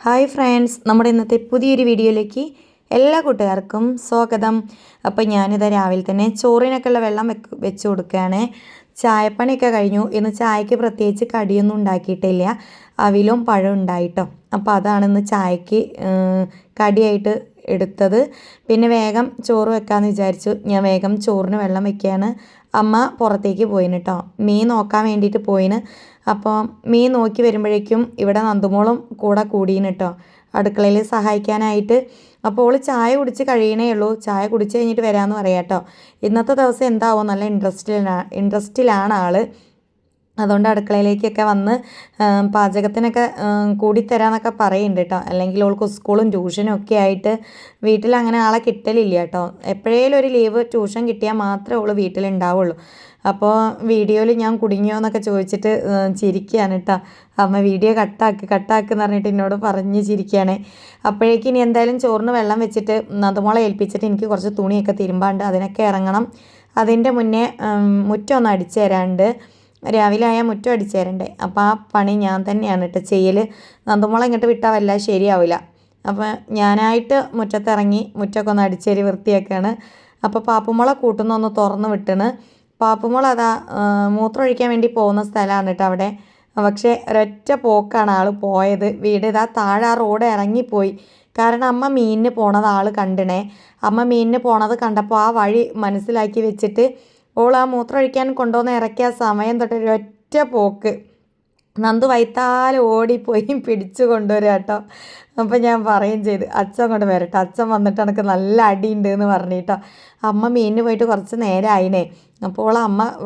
Hi friends, നമ്മുടെ ഇന്നത്തെ പുതിയൊരു വീഡിയോയിലേക്ക് എല്ലാ കൂട്ടുകാർക്കും സ്വാഗതം. അപ്പോൾ ഞാനിതാ രാവിലെ തന്നെ ചോറിനൊക്കെയുള്ള വെള്ളം വെച്ച് കൊടുക്കുകയാണ്. ചായപ്പണിയൊക്കെ കഴിഞ്ഞു. ഇന്ന് ചായക്ക് പ്രത്യേകിച്ച് കടിയൊന്നും ഉണ്ടാക്കിയിട്ടില്ല. അവിലും പഴം ഉണ്ടായിട്ടോ. അപ്പോൾ അതാണ് ഇന്ന് ചായക്ക് കടിയായിട്ട് എടുത്തത്. പിന്നെ വേഗം ചോറ് വെക്കാമെന്ന് വിചാരിച്ചു. ഞാൻ വേഗം ചോറിന് വെള്ളം വെക്കുകയാണ്. അമ്മ പുറത്തേക്ക് പോയിന് കേട്ടോ, മീൻ നോക്കാൻ വേണ്ടിയിട്ട് പോയിന്. അപ്പോൾ മീൻ നോക്കി വരുമ്പോഴേക്കും ഇവിടെ നന്ദുമോളും കൂടെ കൂടീന് കേട്ടോ, അടുക്കളയിൽ സഹായിക്കാനായിട്ട്. അപ്പോൾ ഓൾ ചായ കുടിച്ച് കഴിയണേ ഉള്ളൂ. ചായ കുടിച്ച് കഴിഞ്ഞിട്ട് വരാമെന്ന് പറയാം കേട്ടോ. ഇന്നത്തെ ദിവസം എന്താവും, നല്ല ഇൻട്രസ്റ്റിലാണ് ആൾ. അതുകൊണ്ട് അടുക്കളയിലേക്കൊക്കെ വന്ന് പാചകത്തിനൊക്കെ കൂടിത്തരാമെന്നൊക്കെ പറയുന്നുണ്ട് കേട്ടോ. അല്ലെങ്കിൽ ഓൾക്ക് സ്കൂളും ട്യൂഷനും ഒക്കെ ആയിട്ട് വീട്ടിൽ അങ്ങനെ ആളെ കിട്ടലില്ല കേട്ടോ. എപ്പോഴേലും ഒരു ലീവ് ട്യൂഷൻ കിട്ടിയാൽ മാത്രമേ ഓൾ വീട്ടിലുണ്ടാവുള്ളൂ. അപ്പോൾ വീഡിയോയിൽ ഞാൻ കുടുങ്ങിയോ എന്നൊക്കെ ചോദിച്ചിട്ട് ചിരിക്കുകയാണ് കേട്ടോ. അമ്മ വീഡിയോ കട്ടാക്കെന്ന് പറഞ്ഞിട്ട് എന്നോട് പറഞ്ഞ് ചിരിക്കുകയാണ്. അപ്പോഴേക്കും ഇനി എന്തായാലും ചോറിന് വെള്ളം വെച്ചിട്ട് നടുമോളെ ഏൽപ്പിച്ചിട്ട് എനിക്ക് കുറച്ച് തുണിയൊക്കെ തിരുമ്പാണ്ട്, അതിനൊക്കെ ഇറങ്ങണം. അതിൻ്റെ മുന്നേ മുറ്റം ഒന്ന് അടിച്ചു തരാണ്ട്, രാവിലെ ആയാൽ മുറ്റം അടിച്ചു തരണ്ടേ. അപ്പോൾ ആ പണി ഞാൻ തന്നെയാണ് കേട്ടോ ചെയ്യൽ. നന്ദുമോളെ ഇങ്ങോട്ട് വിട്ടാൽ വല്ല ശരിയാവില്ല. അപ്പോൾ ഞാനായിട്ട് മുറ്റത്തിറങ്ങി മുറ്റമൊക്കെ ഒന്ന് അടിച്ചേരി വൃത്തിയാക്കുകയാണ്. അപ്പോൾ പാപ്പുമോളെ കൂട്ടുന്നൊന്ന് തുറന്ന് വിട്ടണ്. പാപ്പുമോൾ അതാ മൂത്രമൊഴിക്കാൻ വേണ്ടി പോകുന്ന സ്ഥലമാണ് കേട്ടോ അവിടെ. പക്ഷേ ഒരൊറ്റ പോക്കാണ് ആൾ പോയത്. വീട് ഇതാ താഴെ ആ റോഡ് ഇറങ്ങിപ്പോയി. കാരണം അമ്മ മീനിന് പോണത് ആൾ കണ്ടണേ. അമ്മ മീനിന് പോണത് കണ്ടപ്പോൾ ആ വഴി മനസ്സിലാക്കി വെച്ചിട്ട് ഓൾ ആ മൂത്രമൊഴിക്കാൻ കൊണ്ടുവന്ന് ഇറക്കിയ സമയം തൊട്ട് ഒരൊറ്റ പോക്ക്. നന്ദു വൈത്താലെ ഓടിപ്പോയി പിടിച്ചു കൊണ്ടുവരിക കേട്ടോ. അപ്പം ഞാൻ പറയുകയും ചെയ്ത്, അച്ഛൻ കൊണ്ട് വരട്ടെ, അച്ഛൻ വന്നിട്ട് എനിക്ക് നല്ല അടിയുണ്ട് എന്ന് പറഞ്ഞിട്ടോ. അമ്മ മീനിന് പോയിട്ട് കുറച്ച് നേരമായിനേ. അപ്പോൾ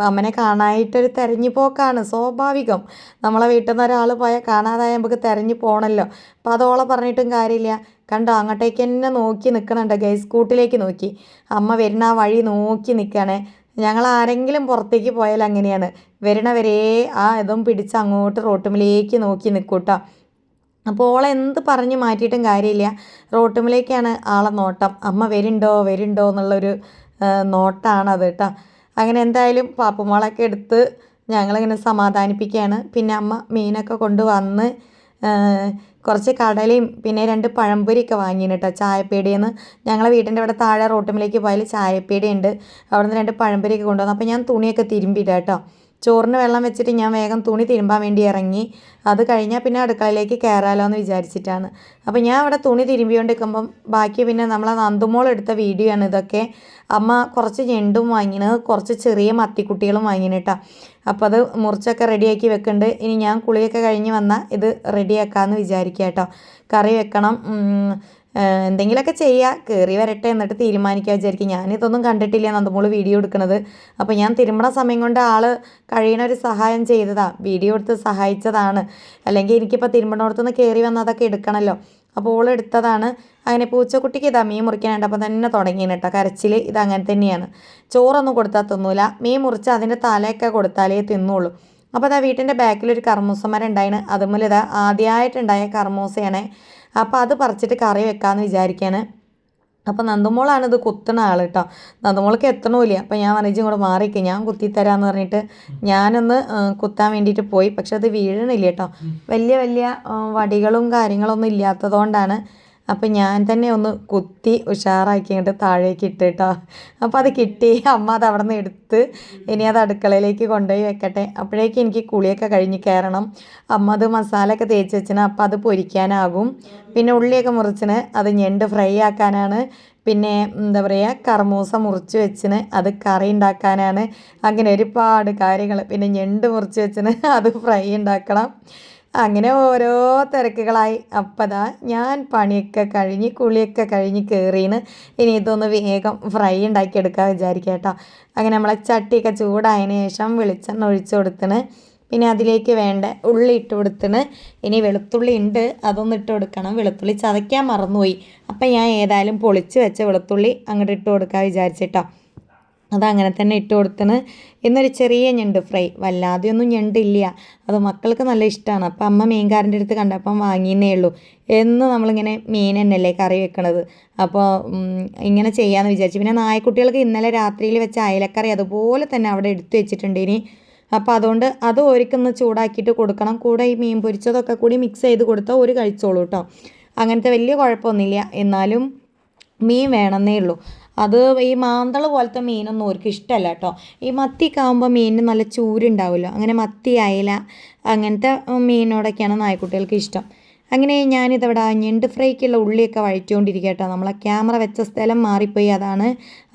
അമ്മനെ കാണാനായിട്ടൊരു തെരഞ്ഞു പോക്കാണ് സ്വാഭാവികം. നമ്മളെ വീട്ടിൽ നിന്ന് ഒരാൾ പോയാൽ കാണാതായ നമുക്ക് തെരഞ്ഞു പോകണമല്ലോ. അപ്പോൾ അതോളം പറഞ്ഞിട്ടും കാര്യമില്ല. കണ്ടോ, അങ്ങോട്ടേക്ക് തന്നെ നോക്കി നിൽക്കണുണ്ട് ഗൈസ്. സ്കൂട്ടിലേക്ക് നോക്കി അമ്മ വരുന്ന ആ വഴി നോക്കി നിൽക്കുകയാണേ. ഞങ്ങൾ ആരെങ്കിലും പുറത്തേക്ക് പോയാൽ അങ്ങനെയാണ്, വരണവരെ ആ ഇതും പിടിച്ച് അങ്ങോട്ട് റോട്ടുമ്പിലേക്ക് നോക്കി നിൽക്കൂട്ടോ. അപ്പോൾ ഓളെ എന്ത് പറഞ്ഞ് മാറ്റിയിട്ടും കാര്യമില്ല, റോട്ടുമ്പിലേക്കാണ് ആളെ നോട്ടം. അമ്മ വരുന്നുണ്ടോ എന്നുള്ളൊരു നോട്ടാണത് കേട്ടോ. അങ്ങനെ എന്തായാലും പാപ്പുമോളൊക്കെ എടുത്ത് ഞങ്ങളിങ്ങനെ സമാധാനിപ്പിക്കുകയാണ്. പിന്നെ അമ്മ മീനൊക്കെ കൊണ്ടുവന്ന് കുറച്ച് കടലയും പിന്നെ 2 പഴംപൊരിയൊക്കെ വാങ്ങിന് കേട്ടോ ചായപ്പേടിയെന്ന്. ഞങ്ങളെ വീട്ടിൻ്റെ ഇവിടെ താഴെ റോട്ടുമ്പിലേക്ക് പോയാൽ ചായപ്പേടിയുണ്ട്. അവിടെ നിന്ന് 2 പഴംപൊരിയൊക്കെ കൊണ്ടുവന്നു. അപ്പോൾ ഞാൻ തുണിയൊക്കെ തിരുമ്പിയിടാം കേട്ടോ. ചോറിന് വെള്ളം വെച്ചിട്ട് ഞാൻ വേഗം തുണി തിരുമ്പാൻ വേണ്ടി ഇറങ്ങി. അത് കഴിഞ്ഞാൽ പിന്നെ അടുക്കളയിലേക്ക് കയറാമല്ലോ എന്ന് വിചാരിച്ചിട്ടാണ്. അപ്പോൾ ഞാൻ അവിടെ തുണി തിരുമ്പിക്കൊണ്ടിരിക്കുമ്പം ബാക്കി പിന്നെ നമ്മളെ നന്ദുമോൾ എടുത്ത വീഡിയോ ആണ് ഇതൊക്കെ. അമ്മ കുറച്ച് ഞണ്ടും വാങ്ങിന്, കുറച്ച് ചെറിയ മത്തിക്കുട്ടികളും വാങ്ങിന് കേട്ടോ. അപ്പോൾ അത് മുറിച്ചൊക്കെ റെഡിയാക്കി വെക്കുന്നുണ്ട്. ഇനി ഞാൻ കുളിയൊക്കെ കഴിഞ്ഞ് വന്നാൽ ഇത് റെഡിയാക്കാമെന്ന് വിചാരിക്കുക കേട്ടോ. കറി വെക്കണം, എന്തെങ്കിലുമൊക്കെ ചെയ്യുക, കയറി വരട്ടെ എന്നിട്ട് തീരുമാനിക്കുക വിചാരിക്കും. ഞാനിതൊന്നും കണ്ടിട്ടില്ല നന്ദുമോൾ വീഡിയോ എടുക്കുന്നത്. അപ്പോൾ ഞാൻ തിരുമ്പണ സമയം കൊണ്ട് ആൾ കഴിയണ ഒരു സഹായം ചെയ്തതാണ്, വീഡിയോ എടുത്ത് സഹായിച്ചതാണ്. അല്ലെങ്കിൽ എനിക്കിപ്പോൾ തിരുമ്പണോടത്തുനിന്ന് കയറി വന്ന് അതൊക്കെ എടുക്കണമല്ലോ. അപ്പോൾ ഓൾ എടുത്തതാണ്. അങ്ങനെ പൂച്ചക്കുട്ടിക്ക് ഇതാ മീൻ മുറിക്കാനുണ്ട്. അപ്പോൾ തന്നെ തുടങ്ങിയാണ് കേട്ടോ കരച്ചിൽ. ഇതങ്ങനെ തന്നെയാണ്, ചോറൊന്നും കൊടുത്താൽ തിന്നൂല, മീൻ മുറിച്ച് അതിൻ്റെ തലയൊക്കെ കൊടുത്താലേ തിന്നുള്ളൂ. അപ്പോൾ അതാ വീട്ടിൻ്റെ ബാക്കിലൊരു കർമൂസ മരം ഉണ്ടായിന്. അതുപോലെ ഇതാ ആദ്യമായിട്ടുണ്ടായ കർമൂസയാണ്. അപ്പോൾ അത് പറിച്ചിട്ട് കറി വെക്കാമെന്ന് വിചാരിക്കുകയാണ്. അപ്പോൾ നന്ദുമോളാണ് ഇത് കുത്തണ ആൾ കേട്ടോ. നന്ദുമോൾക്ക് എത്തണമില്ല. അപ്പോൾ ഞാൻ പറഞ്ഞിട്ട് ഇങ്ങോട്ട് മാറിക്ക്, ഞാൻ കുത്തിത്തരാമെന്ന് പറഞ്ഞിട്ട് ഞാനൊന്ന് കുത്താൻ വേണ്ടിയിട്ട് പോയി. പക്ഷെ അത് വീഴണില്ല കേട്ടോ. വലിയ വടികളും കാര്യങ്ങളൊന്നും ഇല്ലാത്തതുകൊണ്ടാണ്. അപ്പോൾ ഞാൻ തന്നെ ഒന്ന് കുത്തി ഉഷാറാക്കിയിട്ട് താഴേക്ക് ഇട്ട് കേട്ടോ. അപ്പോൾ അത് കിട്ടി. അമ്മ അത് അവിടെ നിന്ന് എടുത്ത് ഇനി അത് അടുക്കളയിലേക്ക് കൊണ്ടുപോയി വെക്കട്ടെ. അപ്പോഴേക്കും എനിക്ക് കുളിയൊക്കെ കഴിഞ്ഞ് കയറണം. അമ്മ അത് മസാലയൊക്കെ തേച്ച് വെച്ചിന്. അപ്പോൾ അത് പൊരിക്കാനാകും. പിന്നെ ഉള്ളിയൊക്കെ മുറിച്ചിന്, അത് ഞണ്ട് ഫ്രൈ ആക്കാനാണ്. പിന്നെ എന്താ പറയുക, കർമൂസ മുറിച്ച് വെച്ചിന്, അത് കറി ഉണ്ടാക്കാനാണ്. അങ്ങനെ ഒരുപാട് കാര്യങ്ങൾ. പിന്നെ ഞണ്ട് മുറിച്ച് വെച്ചിന്, അത് ഫ്രൈ ഉണ്ടാക്കണം. അങ്ങനെ ഓരോ തിരക്കുകളായി. അപ്പം ദാ ഞാൻ പണിയൊക്കെ കഴിഞ്ഞ് കുളിയൊക്കെ കഴിഞ്ഞ് കയറിന്. ഇനി ഇതൊന്ന് വേഗം ഫ്രൈ ഉണ്ടാക്കിയെടുക്കാൻ വിചാരിക്കുക കേട്ടോ. അങ്ങനെ നമ്മളെ ചട്ടിയൊക്കെ ചൂടായതിന് ശേഷം വെളിച്ചെണ്ണ ഒഴിച്ച് കൊടുത്തിന്. പിന്നെ അതിലേക്ക് വേണ്ട ഉള്ളി ഇട്ട് കൊടുത്തിന്. ഇനി വെളുത്തുള്ളി ഉണ്ട്, അതൊന്ന് ഇട്ട് കൊടുക്കണം. വെളുത്തുള്ളി ചതയ്ക്കാൻ മറന്നുപോയി. അപ്പം ഞാൻ ഏതായാലും പൊളിച്ച് വെച്ച വെളുത്തുള്ളി അങ്ങോട്ട് ഇട്ട് കൊടുക്കാൻ വിചാരിച്ചിട്ടോ. അതങ്ങനെ തന്നെ ഇട്ട് കൊടുത്തിന്. ഇന്നൊരു ചെറിയ ഞണ്ട് ഫ്രൈ, വല്ലാതെയൊന്നും ഞണ്ടില്ല, അത് മക്കൾക്ക് നല്ല ഇഷ്ടമാണ്. അപ്പം അമ്മ മീൻകാരൻ്റെ അടുത്ത് കണ്ടപ്പം വാങ്ങിയെന്നേ ഉള്ളൂ. എന്ന് നമ്മളിങ്ങനെ മീൻ തന്നെയല്ലേ കറി വെക്കണത്. അപ്പോൾ ഇങ്ങനെ ചെയ്യാമെന്ന് വിചാരിച്ചു. പിന്നെ നായക്കുട്ടികൾക്ക് ഇന്നലെ രാത്രിയിൽ വെച്ച അയലക്കറി അതുപോലെ തന്നെ അവിടെ എടുത്തു വെച്ചിട്ടുണ്ട്. ഇനി അപ്പോൾ അതുകൊണ്ട് അത് ഓരിക്കൊന്ന് ചൂടാക്കിയിട്ട് കൊടുക്കണം. കൂടെ ഈ മീൻ പൊരിച്ചതൊക്കെ കൂടി മിക്സ് ചെയ്ത് കൊടുത്താൽ ഒരു കഴിച്ചോളൂ കേട്ടോ. അങ്ങനത്തെ വലിയ കുഴപ്പമൊന്നുമില്ല. എന്നാലും മീൻ വേണമെന്നേ ഉള്ളൂ. അത് ഈ മാന്തൾ പോലത്തെ മീനൊന്നും അവർക്ക് ഇഷ്ടമല്ല കേട്ടോ. ഈ മത്തിയൊക്കെ ആകുമ്പോൾ മീനിന് നല്ല ചൂരുണ്ടാവുമല്ലോ. അങ്ങനെ മത്തി, അയല അങ്ങനത്തെ മീനോടൊക്കെയാണ് നായ്ക്കുട്ടികൾക്ക് ഇഷ്ടം. അങ്ങനെ ഞാനിതവിടെ ഞണ്ട് ഫ്രൈക്കുള്ള ഉള്ളിയൊക്കെ വഴറ്റിക്കൊണ്ടിരിക്കുക കേട്ടോ. നമ്മളെ ക്യാമറ വെച്ച സ്ഥലം മാറിപ്പോയി,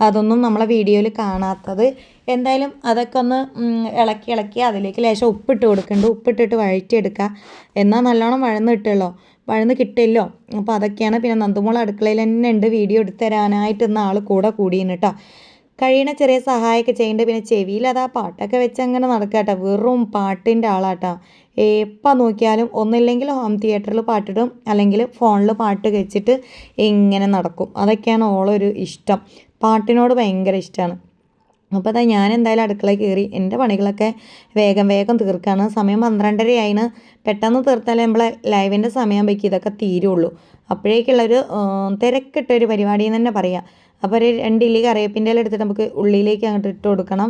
അതൊന്നും നമ്മളെ വീഡിയോയിൽ കാണാത്തത്. എന്തായാലും അതൊക്കെ ഒന്ന് ഇളക്കി അതിലേക്ക് ലേശം ഉപ്പിട്ട് കൊടുക്കുന്നുണ്ട്. ഉപ്പിട്ടിട്ട് വഴറ്റിയെടുക്കുക. എന്നാൽ നല്ലോണം വഴന്ന് കിട്ടില്ലോ. അപ്പോൾ അതൊക്കെയാണ്. പിന്നെ നന്ദുമോൾ അടുക്കളയിൽ തന്നെ ഉണ്ട്. വീഡിയോ എടുത്ത് തരാനായിട്ട് ഇന്ന് ആൾ കൂടിയിന് കേട്ടോ. കഴിയണ ചെറിയ സഹായമൊക്കെ ചെയ്യുന്നുണ്ട്. പിന്നെ ചെവിയിൽ അതാ പാട്ടൊക്കെ വെച്ച് അങ്ങനെ നടക്കുക കേട്ടോ. വെറും പാട്ടിൻ്റെ ആളാട്ടോ. എപ്പോൾ നോക്കിയാലും ഒന്നില്ലെങ്കിൽ ഹോം തിയേറ്ററിൽ പാട്ടിടും, അല്ലെങ്കിൽ ഫോണിൽ പാട്ട് വെച്ചിട്ട് ഇങ്ങനെ നടക്കും. അതൊക്കെയാണ് ഓളൊരു ഇഷ്ടം. പാട്ടിനോട് ഭയങ്കര ഇഷ്ടമാണ്. അപ്പോൾ അതാ ഞാൻ എന്തായാലും അടുക്കളയിൽ കയറി എൻ്റെ പണികളൊക്കെ വേഗം തീർക്കുകയാണ്. സമയം 12:30 ആയിന്. പെട്ടെന്ന് തീർത്താലേ നമ്മളെ ലൈവിൻ്റെ സമയം വയ്ക്കും ഇതൊക്കെ തീരുള്ളൂ. അപ്പോഴേക്കുള്ളൊരു തിരക്കിട്ടൊരു പരിപാടി എന്ന് തന്നെ പറയാം. അപ്പോൾ ഒരു 2 ഇല്ലി കറിവേപ്പിൻ്റെ ഇല എടുത്തിട്ട് നമുക്ക് ഉള്ളിലേക്ക് അങ്ങോട്ട് ഇട്ട് കൊടുക്കണം.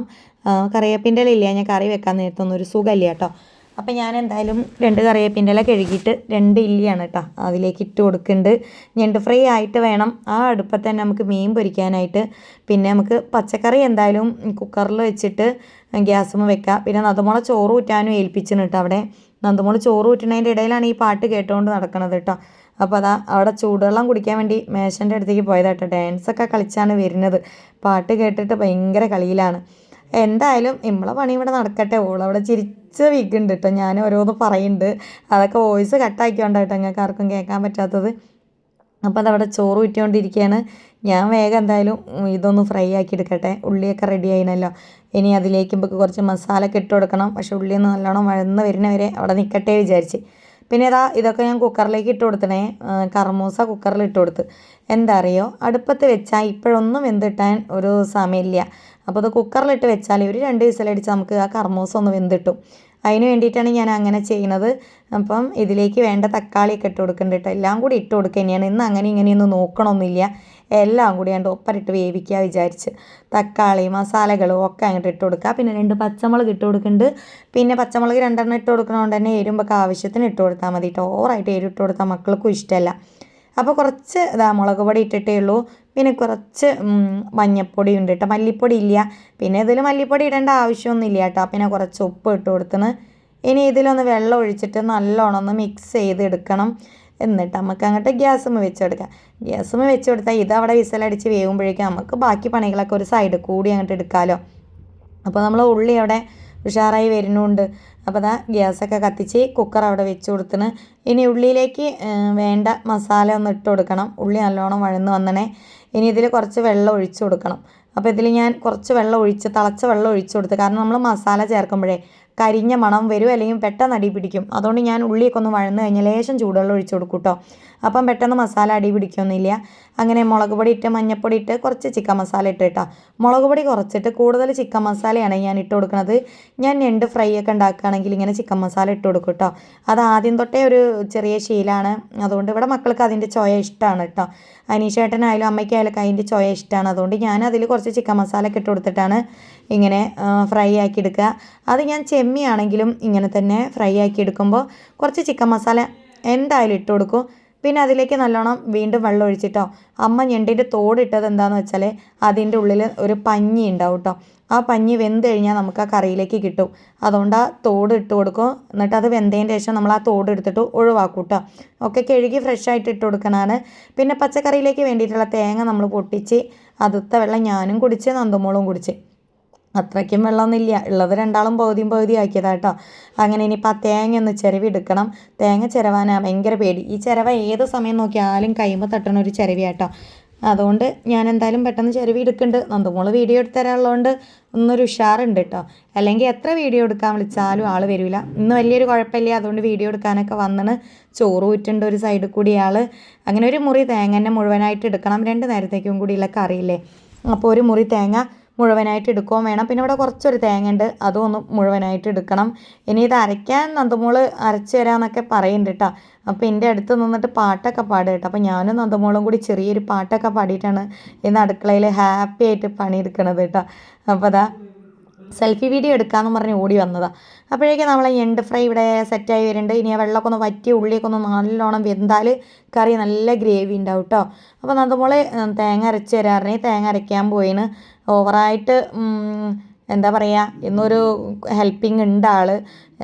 കറിവേപ്പിൻ്റെ ഇല ഇല്ല, ഞാൻ കറി വെക്കാൻ നേരത്തൊന്നും ഒരു സുഖമില്ല കേട്ടോ. അപ്പോൾ ഞാൻ എന്തായാലും 2 കറിവേപ്പിൻ്റെ ഇല കഴുകിയിട്ട് 2 ഇല്ലിയാണ് കേട്ടോ അതിലേക്ക് ഇട്ട് കൊടുക്കുന്നുണ്ട്. ഞണ്ട് ഫ്രൈ ആയിട്ട് വേണം ആ അടുപ്പത്ത് തന്നെ നമുക്ക് മീൻ പൊരിക്കാനായിട്ട്. പിന്നെ നമുക്ക് പച്ചക്കറി എന്തായാലും കുക്കറിൽ വെച്ചിട്ട് ഗ്യാസുമ്മ വെക്കാം. പിന്നെ നന്ദുമോളെ ചോറ് ഊറ്റാനും ഏൽപ്പിച്ചിന് കേട്ടോ. അവിടെ നന്ദുമോള് ചോറ് ഊറ്റുന്നതിൻ്റെ ഇടയിലാണ് ഈ പാട്ട് കേട്ടുകൊണ്ട് നടക്കുന്നത് കേട്ടോ. അപ്പോൾ അതാ അവിടെ ചൂടുവെള്ളം കുടിക്കാൻ വേണ്ടി മേശൻ്റെ അടുത്തേക്ക് പോയതാട്ടോ. ഡാൻസൊക്കെ കളിച്ചാണ് വരുന്നത്. പാട്ട് കേട്ടിട്ട് ഭയങ്കര കളിയിലാണ്. എന്തായാലും നമ്മളെ പണി ഇവിടെ നടക്കട്ടെ. ഓളവിടെ ചിരിച്ച് വീക്കുന്നുണ്ട് കേട്ടോ. ഞാൻ ഓരോന്ന് പറയുന്നുണ്ട്. അതൊക്കെ വോയിസ് കട്ടാക്കിക്കൊണ്ടാട്ടോ നിങ്ങൾക്ക് ആർക്കും കേൾക്കാൻ പറ്റാത്തത്. അപ്പോൾ അതവിടെ ചോറ് ഊറ്റിക്കൊണ്ടിരിക്കുകയാണ്. ഞാൻ വേഗം എന്തായാലും ഇതൊന്ന് ഫ്രൈ ആക്കി എടുക്കട്ടെ. ഉള്ളിയൊക്കെ റെഡി ആയിനല്ലോ. ഇനി അതിലേക്ക് നമുക്ക് കുറച്ച് മസാല ഒക്കെ ഇട്ട് കൊടുക്കണം. പക്ഷേ ഉള്ളിയൊന്ന് നല്ലോണം വഴന്ന് വരുന്നവരെ അവിടെ നിൽക്കട്ടെ വിചാരിച്ച്. പിന്നെ ഇതൊക്കെ ഞാൻ കുക്കറിലേക്ക് ഇട്ട് കൊടുത്തണേ. കർമൂസ കുക്കറിൽ ഇട്ട് കൊടുത്ത്. എന്താ അറിയോ, അടുപ്പത്ത് വെച്ചാൽ ഇപ്പോഴൊന്നും വെന്തിട്ടാൻ ഒരു സമയമില്ല. അപ്പോൾ അത് കുക്കറിലിട്ട് വെച്ചാൽ ഒരു 2 വിസിലടിച്ച് നമുക്ക് ആ കർമൂസ ഒന്ന് വെന്തിട്ടും. അതിന് വേണ്ടിയിട്ടാണ് ഞാൻ അങ്ങനെ ചെയ്യുന്നത്. അപ്പം ഇതിലേക്ക് വേണ്ട തക്കാളിയൊക്കെ ഇട്ട് കൊടുക്കുന്നുണ്ട് കേട്ടോ. എല്ലാം കൂടി ഇട്ട് കൊടുക്കുക തന്നെയാണ്. ഇന്ന് അങ്ങനെ ഇങ്ങനെയൊന്നും നോക്കണമൊന്നുമില്ല. എല്ലാം കൂടി കണ്ട് ഒപ്പരിട്ട് വേവിക്കുക വിചാരിച്ച്. തക്കാളി മസാലകളും ഒക്കെ അങ്ങോട്ട് ഇട്ട് കൊടുക്കുക. പിന്നെ 2 പച്ചമുളക് ഇട്ട് കൊടുക്കുന്നുണ്ട്. പിന്നെ പച്ചമുളക് 2 ഇട്ട് കൊടുക്കണതുകൊണ്ട് തന്നെ എരുമ്പൊക്കെ ആവശ്യത്തിന് ഇട്ട് കൊടുത്താൽ മതി കേട്ടോ. ഓവറായിട്ട് എരിവ് ഇട്ട് കൊടുത്താൽ മക്കൾക്കും ഇഷ്ടമല്ല. അപ്പോൾ കുറച്ച് മുളക് പൊടി ഇട്ടിട്ടേ ഉള്ളൂ. പിന്നെ കുറച്ച് മഞ്ഞൾപ്പൊടി ഉണ്ട് കേട്ടോ. മല്ലിപ്പൊടി ഇല്ല. പിന്നെ ഇതിൽ മല്ലിപ്പൊടി ഇടേണ്ട ആവശ്യമൊന്നുമില്ല കേട്ടോ. പിന്നെ കുറച്ച് ഉപ്പ് ഇട്ട് കൊടുത്തിന്. ഇനി ഇതിലൊന്ന് വെള്ളം ഒഴിച്ചിട്ട് നല്ലോണം ഒന്ന് മിക്സ് ചെയ്തെടുക്കണം. എന്നിട്ട് നമുക്ക് അങ്ങോട്ട് ഗ്യാസുമ്മ വെച്ചെടുക്കാം. ഗ്യാസുമ്മ വെച്ച് കൊടുത്താൽ ഇതവിടെ വിസലടിച്ച് വേവുമ്പോഴേക്കും നമുക്ക് ബാക്കി പണികളൊക്കെ ഒരു സൈഡ് കൂടി അങ്ങോട്ട് എടുക്കാമല്ലോ. അപ്പോൾ നമ്മൾ ഉള്ളി അവിടെ ഉഷാറായി വരുന്നുണ്ട്. അപ്പോൾ ഗ്യാസൊക്കെ കത്തിച്ച് കുക്കർ അവിടെ വെച്ച് കൊടുത്തിന്. ഇനി ഉള്ളിയിലേക്ക് വേണ്ട മസാല ഒന്ന് ഇട്ട് കൊടുക്കണം. ഉള്ളി നല്ലോണം വഴന്ന് വന്നണേ. ഇനി ഇതിൽ കുറച്ച് വെള്ളം ഒഴിച്ച് കൊടുക്കണം. അപ്പോൾ ഇതിൽ ഞാൻ കുറച്ച് വെള്ളം തിളച്ച വെള്ളം ഒഴിച്ച് കൊടുത്ത്. കാരണം നമ്മൾ മസാല ചേർക്കുമ്പോഴേ കരിഞ്ഞ മണം വരും, അല്ലെങ്കിൽ പെട്ടെന്ന് അടി പിടിക്കും. അതുകൊണ്ട് ഞാൻ ഉള്ളിയൊക്കെ ഒന്ന് വഴന്ന് കഴിഞ്ഞാൽ ലേശം ചൂടുവെള്ളം ഒഴിച്ച് കൊടുക്കും കേട്ടോ. അപ്പം പെട്ടെന്ന് മസാല അടി പിടിക്കൊന്നുമില്ല. അങ്ങനെ മുളക് പൊടി ഇട്ട് മഞ്ഞൾപ്പൊടി ഇട്ട് കുറച്ച് ചിക്കൻ മസാല ഇട്ട് കേട്ടോ. മുളക് പൊടി കുറച്ചിട്ട് കൂടുതൽ ചിക്കൻ മസാലയാണ് ഞാൻ ഇട്ട് കൊടുക്കുന്നത്. ഞാൻ ഞണ്ട് ഫ്രൈ ഒക്കെ ഉണ്ടാക്കുകയാണെങ്കിൽ ഇങ്ങനെ ചിക്കൻ മസാല ഇട്ട് കൊടുക്കും കേട്ടോ. അത് ആദ്യം തൊട്ടേ ഒരു ചെറിയ ശീലമാണ്. അതുകൊണ്ട് ഇവിടെ മക്കൾക്ക് അതിൻ്റെ ചോയ ഇഷ്ടമാണ് കേട്ടോ. അനീഷേട്ടനായാലും അമ്മയ്ക്കായാലും അതിൻ്റെ ചോയ ഇഷ്ടമാണ്. അതുകൊണ്ട് ഞാൻ അതിൽ കുറച്ച് ചിക്കൻ മസാല ഒക്കെ ഇട്ട് കൊടുത്തിട്ടാണ് ഇങ്ങനെ ഫ്രൈ ആക്കി എടുക്കുക. അത് ഞാൻ ചെമ്മിയാണെങ്കിലും ഇങ്ങനെ തന്നെ ഫ്രൈ ആക്കി എടുക്കുമ്പോൾ കുറച്ച് ചിക്കൻ മസാല എന്തായാലും ഇട്ട് കൊടുക്കും. പിന്നെ അതിലേക്ക് നല്ലോണം വീണ്ടും വെള്ളം ഒഴിച്ചിട്ടോ. അമ്മ ഞണ്ടിൻ്റെ തോടിട്ടത് എന്താണെന്ന് വെച്ചാൽ അതിൻ്റെ ഉള്ളിൽ ഒരു പഞ്ഞി ഉണ്ടാവും കേട്ടോ. ആ പഞ്ഞി വെന്ത് കഴിഞ്ഞാൽ നമുക്ക് ആ കറിയിലേക്ക് കിട്ടും. അതുകൊണ്ട് ആ തോട് ഇട്ട് കൊടുക്കും. എന്നിട്ട് അത് വെന്തതിന് ശേഷം നമ്മൾ ആ തോട് എടുത്തിട്ട് ഒഴിവാക്കും കേട്ടോ. ഒക്കെ കഴുകി ഫ്രഷായിട്ട് ഇട്ട് കൊടുക്കണതാണ്. പിന്നെ പച്ചക്കറിയിലേക്ക് വേണ്ടിയിട്ടുള്ള തേങ്ങ നമ്മൾ പൊട്ടിച്ച് അതുത്ത വെള്ളം ഞാനും കുടിച്ച് നന്ദുമോളും കുടിച്ച്. അത്രയ്ക്കും വെള്ളമൊന്നുമില്ല. ഉള്ളത് രണ്ടാളും പകുതി ആക്കിയതാട്ടോ. അങ്ങനെ ഇനിയിപ്പോൾ ആ തേങ്ങ ഒന്ന് ചിരവി എടുക്കണം. തേങ്ങ ചിരവാനാണ് ഭയങ്കര പേടി. ഈ ചിരവ ഏത് സമയം നോക്കിയാലും കൈമ തട്ടണ ഒരു ചിരവിയാട്ടോ. അതുകൊണ്ട് ഞാൻ എന്തായാലും പെട്ടെന്ന് ചിരവി എടുക്കുന്നുണ്ട്. നന്ദുമോള് വീഡിയോ എടുത്ത് തരാനുള്ളതുകൊണ്ട് ഒന്നൊരു ഉഷാറുണ്ട് കേട്ടോ. അല്ലെങ്കിൽ എത്ര വീഡിയോ എടുക്കാൻ വിളിച്ചാലും ആൾ വരില്ല. ഇന്ന് വലിയൊരു കുഴപ്പമില്ല. അതുകൊണ്ട് വീഡിയോ എടുക്കാനൊക്കെ വന്നിന്. ചോറ് ഊറ്റുണ്ട് ഒരു സൈഡിൽ കൂടി ആൾ. അങ്ങനെ ഒരു മുറി തേങ്ങ തന്നെ മുഴുവനായിട്ട് എടുക്കണം. 2 നേരത്തേക്കും കൂടിയുള്ള കറിയില്ലേ. അപ്പോൾ ഒരു മുറി തേങ്ങ മുഴുവനായിട്ട് എടുക്കുകയും വേണം. പിന്നെ ഇവിടെ കുറച്ചൊരു തേങ്ങ ഉണ്ട്, അതും ഒന്ന് മുഴുവനായിട്ട് എടുക്കണം. ഇനി ഇത് അരയ്ക്കാൻ നന്ദുമോള് അരച്ച് തരാമെന്നൊക്കെ പറയുന്നുണ്ട് കേട്ടോ. അപ്പോൾ എൻ്റെ അടുത്ത് നിന്നിട്ട് പാട്ടൊക്കെ പാടുക കേട്ടോ. അപ്പോൾ ഞാനും നന്ദുമോളും കൂടി ചെറിയൊരു പാട്ടൊക്കെ പാടിയിട്ടാണ് ഇന്ന് അടുക്കളയിൽ ഹാപ്പി ആയിട്ട് പണിയെടുക്കണത് കേട്ടോ. അപ്പോൾ സെൽഫി വീഡിയോ എടുക്കാമെന്ന് പറഞ്ഞ് ഓടി വന്നതാണ്. അപ്പോഴേക്കും നമ്മളെ ഞണ്ട് ഫ്രൈ ഇവിടെ സെറ്റായി വരുന്നുണ്ട്. ഇനി ആ വെള്ളമൊക്കെ ഒന്ന് വറ്റി ഉള്ളിയൊക്കെ ഒന്ന് നല്ലോണം വെന്താൽ കറി നല്ല ഗ്രേവി ഉണ്ടാവും കേട്ടോ. അപ്പോൾ നന്ദമോള് തേങ്ങ അരച്ച് തരാറിന് തേങ്ങ അരയ്ക്കാൻ പോയിന്. ഓവറായിട്ട് എന്താ പറയുക, ഇന്നൊരു ഹെൽപ്പിംഗ് ഉണ്ട് ആൾ.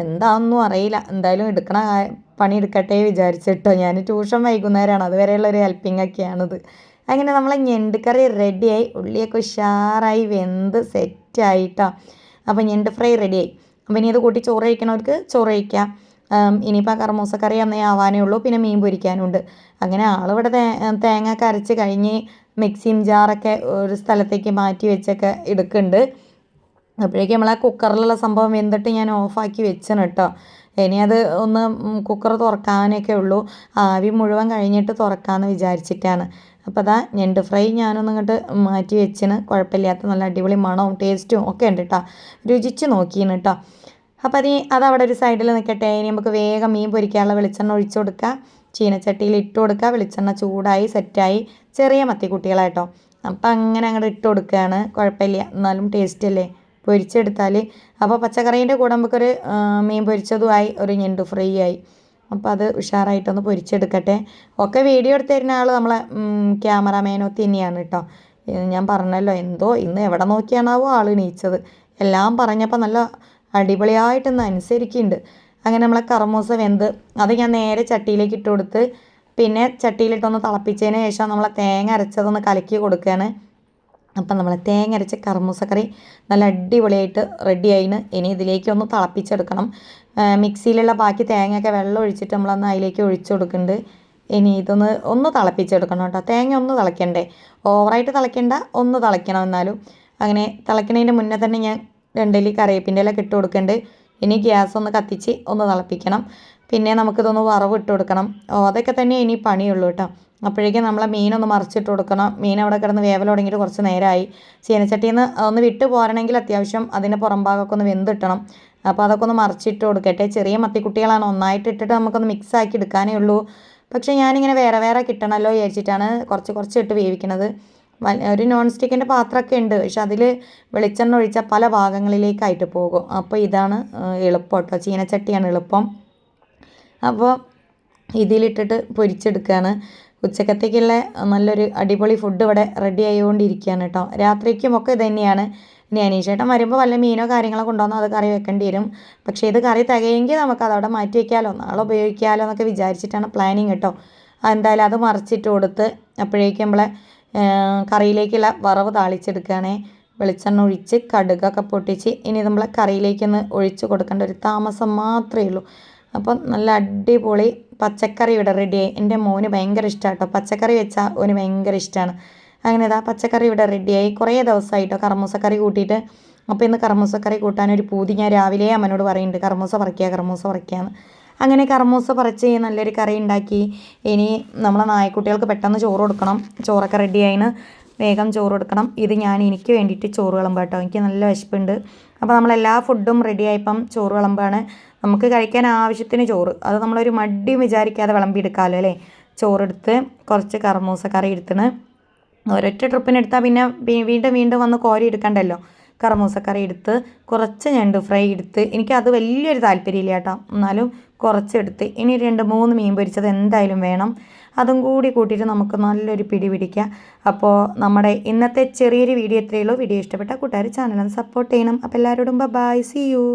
എന്താണെന്നും അറിയില്ല, എന്തായാലും എടുക്കണ പണി എടുക്കട്ടെ വിചാരിച്ചിട്ടോ. ഞാൻ ട്യൂഷൻ വൈകുന്നേരമാണ്, അതുവരെയുള്ളൊരു ഹെൽപ്പിംഗ് ഒക്കെയാണിത്. അങ്ങനെ നമ്മളെ ഞണ്ട് കറി റെഡിയായി, ഉള്ളിയൊക്കെ ഉഷാറായി വെന്ത് സെറ്റായിട്ടോ. അപ്പോൾ ഞണ്ട് ഫ്രൈ റെഡിയായി. അപ്പോൾ ഇനി ഇത് കൂട്ടി ചോറ് കഴിക്കണവർക്ക് ചോറ് കഴിക്കാം. ഇനിയിപ്പോൾ കർമൂസ കറി അന്നേ ആവാനേ ഉള്ളൂ, പിന്നെ മീൻ പൊരിക്കാനുണ്ട്. അങ്ങനെ ആളിവിടെ തേങ്ങ ഒക്കെ അരച്ച് കഴിഞ്ഞ് മിക്സിയും ജാറൊക്കെ ഒരു സ്ഥലത്തേക്ക് മാറ്റി വെച്ചൊക്കെ എടുക്കുന്നുണ്ട്. അപ്പോഴേക്കും നമ്മളെ കുക്കറിലുള്ള സംഭവം വെന്തിട്ട് ഞാൻ ഓഫാക്കി വെച്ചണ് കേട്ടോ. ഇനി അത് ഒന്ന് കുക്കർ തുറക്കാനൊക്കെ ഉള്ളൂ, ആവി മുഴുവൻ കഴിഞ്ഞിട്ട് തുറക്കാമെന്ന് വിചാരിച്ചിട്ടാണ്. അപ്പോൾ അതാ ഞണ്ട് ഫ്രൈ ഞാനൊന്നും ഇങ്ങോട്ട് മാറ്റി വെച്ചിന്. കുഴപ്പമില്ലാത്ത നല്ല അടിപൊളി മണവും ടേസ്റ്റും ഒക്കെ ഉണ്ട് കേട്ടോ. രുചിച്ച് നോക്കിയാണ് കേട്ടോ. അപ്പോൾ അതവിടെ ഒരു സൈഡിൽ നിൽക്കട്ടെ. ഇനി നമുക്ക് വേഗം മീൻ പൊരിക്കാനുള്ള വെളിച്ചെണ്ണ ഒഴിച്ചു കൊടുക്കുക. ചീനച്ചട്ടിയിൽ ഇട്ട് കൊടുക്കുക. വെളിച്ചെണ്ണ ചൂടായി സെറ്റായി. ചെറിയ മത്തിക്കുട്ടികളാട്ടോ. അപ്പം അങ്ങനെ അങ്ങോട്ട് ഇട്ട് കൊടുക്കുകയാണ്. കുഴപ്പമില്ല, എന്നാലും ടേസ്റ്റ് അല്ലേ പൊരിച്ചെടുത്താൽ. അപ്പോൾ പച്ചക്കറീൻ്റെ കൂടെ നമുക്കൊരു മീൻ പൊരിച്ചതുമായി, ഒരു ഞണ്ട് ഫ്രൈ ആയി. അപ്പോൾ അത് ഉഷാറായിട്ടൊന്ന് പൊരിച്ചെടുക്കട്ടെ. ഒക്കെ വീഡിയോ എടുത്ത് തരുന്ന ആൾ നമ്മളെ ക്യാമറാമാനൊത്തി തന്നെയാണ് കേട്ടോ. ഞാൻ പറഞ്ഞല്ലോ, എന്തോ ഇന്ന് എവിടെ നോക്കിയാണാവോ ആൾ എണീച്ചത്. എല്ലാം പറഞ്ഞപ്പോൾ നല്ല അടിപൊളിയായിട്ടൊന്ന് അനുസരിക്കുന്നുണ്ട്. അങ്ങനെ നമ്മളെ കർമൂസ വെന്ത് അത് ഞാൻ നേരെ ചട്ടിയിലേക്ക് ഇട്ട് കൊടുത്ത്, പിന്നെ ചട്ടിയിലിട്ടൊന്ന് തിളപ്പിച്ചതിന് ശേഷം നമ്മളെ തേങ്ങ അരച്ചതൊന്ന് കലക്കി കൊടുക്കുകയാണ്. അപ്പം നമ്മൾ തേങ്ങ അരച്ച കർമൂസക്കറി നല്ല അടിപൊളിയായിട്ട് റെഡി ആയിന്. ഇനി ഇതിലേക്ക് ഒന്ന് തിളപ്പിച്ചെടുക്കണം. മിക്സിയിലുള്ള ബാക്കി തേങ്ങയൊക്കെ വെള്ളം ഒഴിച്ചിട്ട് നമ്മളൊന്ന് അതിലേക്ക് ഒഴിച്ചു കൊടുക്കുന്നുണ്ട്. ഇനി ഒന്ന് തിളപ്പിച്ചെടുക്കണം കേട്ടോ. തേങ്ങ ഒന്ന് തിളയ്ക്കണ്ടേ, ഓവറായിട്ട് തിളയ്ക്കണ്ട, ഒന്ന് തിളയ്ക്കണം. എന്നാലും അങ്ങനെ തിളയ്ക്കുന്നതിൻ്റെ മുന്നേ തന്നെ ഞാൻ 2 ഇല കറിവേപ്പിൻ്റെ ഇല ഇട്ട് കൊടുക്കുന്നുണ്ട്. ഇനി ഗ്യാസ് ഒന്ന് കത്തിച്ച് ഒന്ന് തിളപ്പിക്കണം. പിന്നെ നമുക്കിതൊന്ന് വറവ് ഇട്ട് കൊടുക്കണം. അതൊക്കെ തന്നെ ഇനി പണിയുള്ളൂ കേട്ടോ. അപ്പോഴേക്കും നമ്മളെ മീനൊന്ന് മറിച്ചിട്ട് കൊടുക്കണം. മീൻ അവിടെ കിടന്ന് വേവൽ തുടങ്ങിയിട്ട് കുറച്ച് നേരമായി. ചീനച്ചട്ടിയിൽ നിന്ന് ഒന്ന് വിട്ട് പോരണമെങ്കിൽ അത്യാവശ്യം അതിൻ്റെ പുറം ഭാഗമൊക്കെ ഒന്ന് വെന്തിട്ടണം. അപ്പോൾ അതൊക്കെ ഒന്ന് മറിച്ചിട്ട് കൊടുക്കട്ടെ. ചെറിയ മത്തിക്കുട്ടികളാണ്, ഒന്നായിട്ട് ഇട്ടിട്ട് നമുക്കൊന്ന് മിക്സ് ആക്കി എടുക്കാനേ ഉള്ളൂ. പക്ഷേ ഞാനിങ്ങനെ വേറെ വേറെ കിട്ടണമല്ലോ വിചാരിച്ചിട്ടാണ് കുറച്ച് ഇട്ട് വേവിക്കണത്. ഒരു നോൺ സ്റ്റിക്കിൻ്റെ പാത്രമൊക്കെ ഉണ്ട്, പക്ഷെ അതിൽ വെളിച്ചെണ്ണ ഒഴിച്ചാൽ പല ഭാഗങ്ങളിലേക്കായിട്ട് പോകും. അപ്പോൾ ഇതാണ് എളുപ്പം കേട്ടോ, ചീനച്ചട്ടിയാണ് എളുപ്പം. അപ്പോൾ ഇതിലിട്ടിട്ട് പൊരിച്ചെടുക്കുകയാണ്. ഉച്ചക്കത്തേക്കുള്ള നല്ലൊരു അടിപൊളി ഫുഡ് ഇവിടെ റെഡി ആയിക്കൊണ്ടിരിക്കുകയാണ് കേട്ടോ. രാത്രിക്കും ഒക്കെ ഇത് തന്നെയാണ്. ഇനി അനീഷേട്ടൻ വരുമ്പോൾ വല്ല മീനോ കാര്യങ്ങളോ കൊണ്ടുവന്നോ അത് കറി വെക്കേണ്ടി വരും. പക്ഷേ ഇത് കറി തികയെങ്കിൽ നമുക്ക് അതവിടെ മാറ്റി വയ്ക്കാമല്ലോ, നാളെ ഉപയോഗിക്കാമല്ലോ എന്നൊക്കെ വിചാരിച്ചിട്ടാണ് പ്ലാനിങ് കേട്ടോ. എന്തായാലും അത് മറിച്ചിട്ട് കൊടുത്ത് അപ്പോഴേക്കും നമ്മളെ കറിയിലേക്കുള്ള വറവ് താളിച്ചെടുക്കുകയാണേ. വെളിച്ചെണ്ണ ഒഴിച്ച് കടുകൊക്കെ പൊട്ടിച്ച് ഇനി നമ്മളെ കറിയിലേക്കൊന്ന് ഒഴിച്ച് കൊടുക്കേണ്ട ഒരു താമസം മാത്രമേ ഉള്ളൂ. അപ്പം നല്ല അടിപൊളി പച്ചക്കറി ഇവിടെ റെഡിയായി. എൻ്റെ മോന് ഭയങ്കര ഇഷ്ടമാണ് കേട്ടോ, പച്ചക്കറി വെച്ചാൽ ഓന് ഭയങ്കര ഇഷ്ടമാണ്. അങ്ങനെ ഇതാ പച്ചക്കറി ഇവിടെ റെഡിയായി. കുറേ ദിവസമായിട്ടോ കർമൂസക്കറി കൂട്ടിയിട്ട്. അപ്പോൾ ഇന്ന് കർമൂസക്കറി കൂട്ടാനൊരു പൂതി. ഞാൻ രാവിലെ അമ്മനോട് പറയുന്നുണ്ട് കർമൂസ പറിക്കാമെന്ന്. അങ്ങനെ കർമൂസ പറിച്ച് നല്ലൊരു കറി ഉണ്ടാക്കി. ഇനി നമ്മളെ നായക്കുട്ടികൾക്ക് പെട്ടെന്ന് ചോറ് കൊടുക്കണം. ചോറൊക്കെ റെഡിയായിന്, വേഗം ചോറ് കൊടുക്കണം. ഇത് ഞാൻ എനിക്ക് വേണ്ടിയിട്ട് ചോറ് വിളമ്പാം കേട്ടോ, എനിക്ക് നല്ല വിശപ്പുണ്ട്. അപ്പോൾ നമ്മളെല്ലാ ഫുഡും റെഡിയായപ്പം ചോറ് വിളമ്പാണ്. നമുക്ക് കഴിക്കാൻ ആവശ്യത്തിന് ചോറ്, അത് നമ്മളൊരു മടിയും വിചാരിക്കാതെ വിളമ്പിയെടുക്കാമല്ലോ അല്ലേ. ചോറെടുത്ത് കുറച്ച് കർമൂസ കറി എടുത്തിന്. ഒരൊറ്റ ട്രിപ്പിനെടുത്താൽ പിന്നെ വീണ്ടും വന്ന് കോരി എടുക്കണ്ടല്ലോ. കർമൂസക്കറി എടുത്ത് കുറച്ച് ഞണ്ട് ഫ്രൈ എടുത്ത്, എനിക്കത് വലിയൊരു താല്പര്യമില്ല കേട്ടോ, എന്നാലും കുറച്ചെടുത്ത് ഇനി 2-3 മീൻ പൊരിച്ചത് എന്തായാലും വേണം. അതും കൂടി കൂട്ടിയിട്ട് നമുക്ക് നല്ലൊരു പിടി പിടിക്കാം. അപ്പോൾ നമ്മുടെ ഇന്നത്തെ ചെറിയൊരു വീഡിയോ ഇത്രയേ ഉള്ളൂ. വീഡിയോ ഇഷ്ടപ്പെട്ട കൂട്ടുകാർ ചാനലൊന്ന് സപ്പോർട്ട് ചെയ്യണം. അപ്പോൾ എല്ലാവരോടും ബൈ, സീ യു.